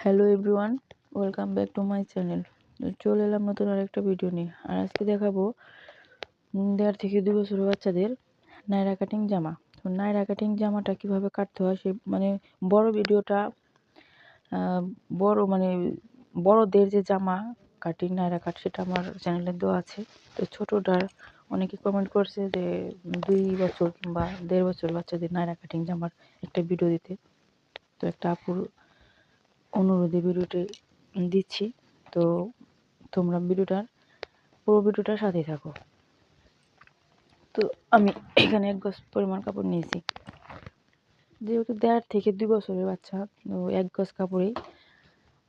Hello everyone, welcome back to my channel. চলে এলাম নতুন আরেকটা ভিডিও নিয়ে। আর আজকে দেখাবো 1.5 থেকে 2 বছরের বাচ্চাদের নায়রা কাটিং জামা। তো নায়রা কাটিং জামাটা কিভাবে কাটতে হয় সে বড় ভিডিওটা বড়দের যে জামা কাটিং নায়রা কাট সেটা আমার চ্যানেলে দেওয়া আছে। তো ছোটোটার অনেকে কমেন্ট করছে যে 2 বছর কিংবা 1.5 বছর বাচ্চাদের নায়রা কাটিং জামার একটা ভিডিও দিতে। তো একটা আপুর অনুরোধে ভিডিওটি দিচ্ছি। তো তোমরা পুরো ভিডিওটার সাথেই থাকো। তো আমি এখানে 1 গজ পরিমাণ কাপড় নিয়েছি, যেহেতু 1.5 থেকে 2 বছরের বাচ্চা, তো 1 গজ কাপড়েই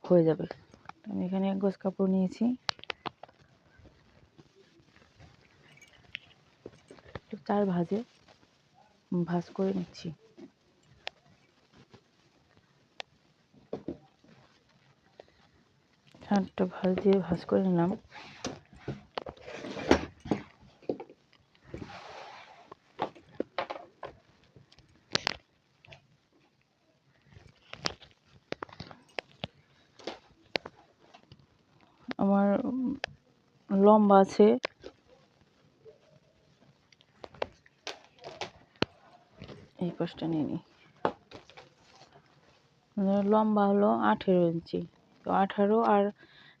হয়ে যাবে। আমি এখানে 1 গজ কাপড় নিয়েছি। 4 ভাঁজে ভাঁজ করে নিচ্ছি। চারটা ভাঁজ দিয়ে ভাঁজ করে নিলাম। আমার লম্বা আছে এই পাশটা নিয়ে নিই। লম্বা হলো 18 ইঞ্চি। তো 18 আর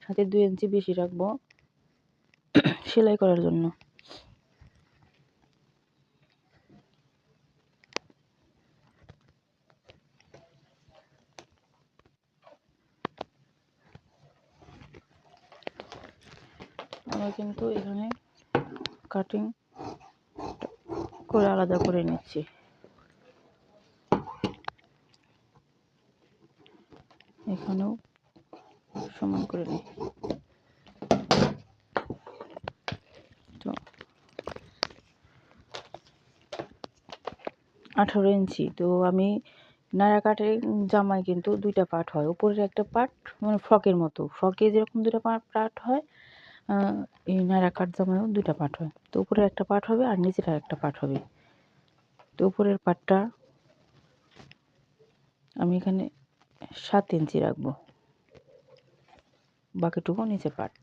সাথে 2 ইঞ্চি বেশি রাখবো সেলাই করার জন্য। আমরা কিন্তু এখানে কাটিং করে আলাদা করে নিচ্ছি। এখানেও সমান করে নিই। তো 18 ইঞ্চি। তো আমি নায়রা কাটের জামায় কিন্তু 2টা পার্ট হয়, উপরের একটা পার্ট ফ্রকের মতো, ফ্রকে যেরকম 2টা পার্ট হয়, এই নায়রা কাট জামায়ও 2টা পার্ট হয়। তো উপরের একটা পার্ট হবে আর নিচের একটা পার্ট হবে। তো উপরের পার্টটা আমি এখানে 7 ইঞ্চি রাখবো, বাকিটুকু নিচের পার্ট।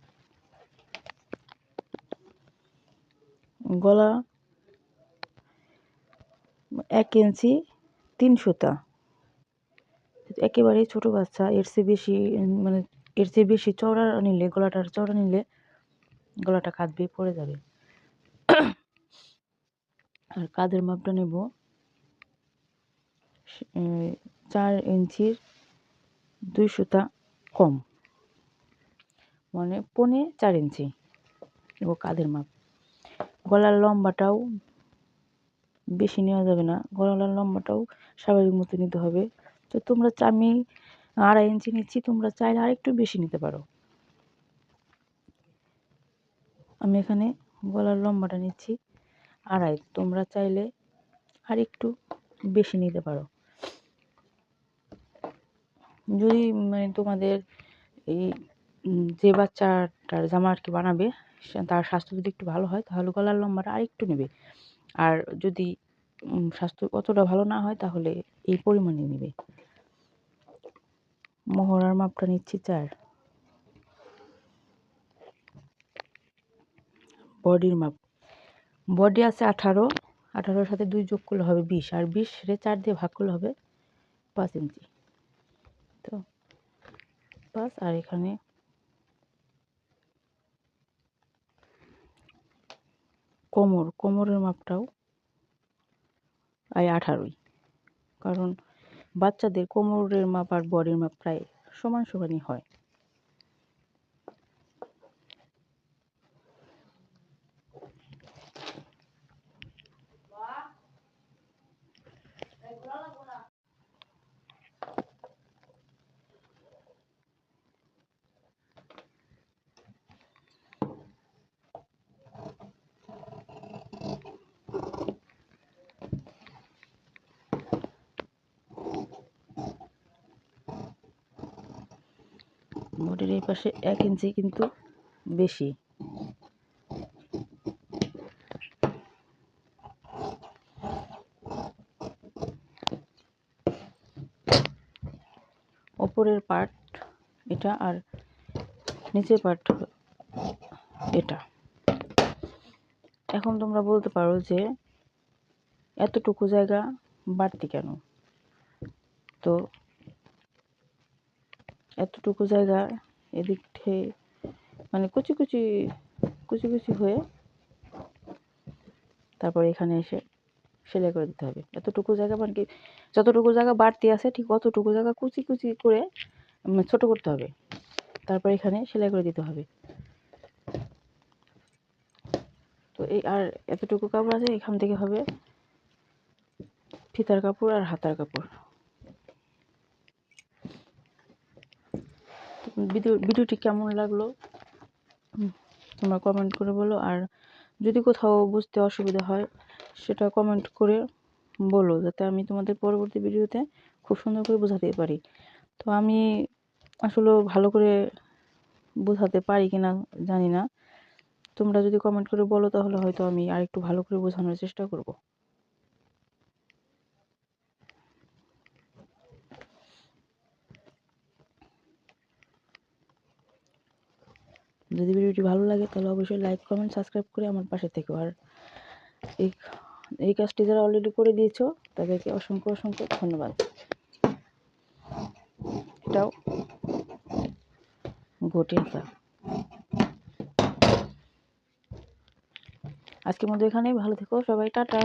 গলা 1 ইঞ্চি 3 সুতা। একেবারেই ছোট বাচ্চা, এর চেয়ে বেশি চওড়া নিলে, গলাটার চওড়া নিলে গলাটা কাঁদবে, পড়ে যাবে। আর কাঁধের মাপটা নেব 4 ইঞ্চির 2 সুতা কম, মানে 4.25 ইঞ্চি নেব কাঁধের মাপ। গলার লম্বাটাও বেশি নেওয়া যাবে না, গলার লম্বাটাও স্বাভাবিক মতো নিতে হবে। তো আমি 2.5 ইঞ্চি নিচ্ছি, তোমরা চাইলে আরেকটু বেশি নিতে পারো। আমি এখানে গলার লম্বাটা নিচ্ছি 2.5, তোমরা চাইলে আরেকটু বেশি নিতে পারো। যদি তোমাদের এই যে বাচ্চাটার জামা আর কি বানাবে তার স্বাস্থ্য যদি একটু ভালো হয় তাহলে গলার লম্বাটা আরেকটু নেবে। আর যদি স্বাস্থ্য অতটা ভালো না হয় তাহলে এই পরিমাণে নেবে। মহড়ার মাপটা নিচ্ছি 4। বডির মাপ, বডি আছে 18, 18-র সাথে 2 যোগ করলে হবে 20, আর 20-রে 4 দিয়ে ভাগ করলে হবে 5 ইঞ্চি। তো 5, আর এখানে কোমরের মাপটাও 18ই, কারণ বাচ্চাদের কোমরের মাপ আর বডির মাপ প্রায় সমানই হয়। বডির এই পাশে 1 ইঞ্চি কিন্তু বেশি। ওপরের পার্ট এটা, আর নিচের পার্ট এটা। এখন তোমরা বলতে পারো যে এতটুকু জায়গা বাড়তি কেন? তো এতটুকু জায়গা এদিক থেকে মানে কুচি কুচি কুচি কুচি হয়ে তারপর এখানে এসে সেলাই করে দিতে হবে। এতটুকু জায়গা মানে কি, যতটুকু জায়গা বাড়তি আছে ঠিক অতটুকু জায়গা কুচি কুচি করে ছোট করতে হবে, তারপর এখানে সেলাই করে দিতে হবে। তো এই আর এতটুকু কাপড় আছে, এখান থেকে হবে ফিতার কাপড় আর হাতার কাপড়। ভিডিওটি কেমন লাগলো তোমরা কমেন্ট করে বলো, আর যদি কোথাও বুঝতে অসুবিধা হয় সেটা কমেন্ট করে বলো, যাতে আমি তোমাদের পরবর্তী ভিডিওতে খুব সুন্দর করে বোঝাতে পারি। তো আমি আসলে ভালো করে বোঝাতে পারি কিনা জানি না, তোমরা যদি কমেন্ট করে বলো তাহলে হয়তো আমি আরেকটু ভালো করে বোঝানোর চেষ্টা করব। যদি ভিডিওটি ভালো লাগে তাহলে অবশ্যই লাইক, কমেন্ট, সাবস্ক্রাইব করে আমার পাশে থেকো। আর এই কাজটি যারা অলরেডি করে দিয়েছো তাদেরকে অসংখ্য অসংখ্য ধন্যবাদ। এটাও ঘটি হাতা। আজকের মধ্যে এখানেই, ভালো থেকো সবাই, টাটা।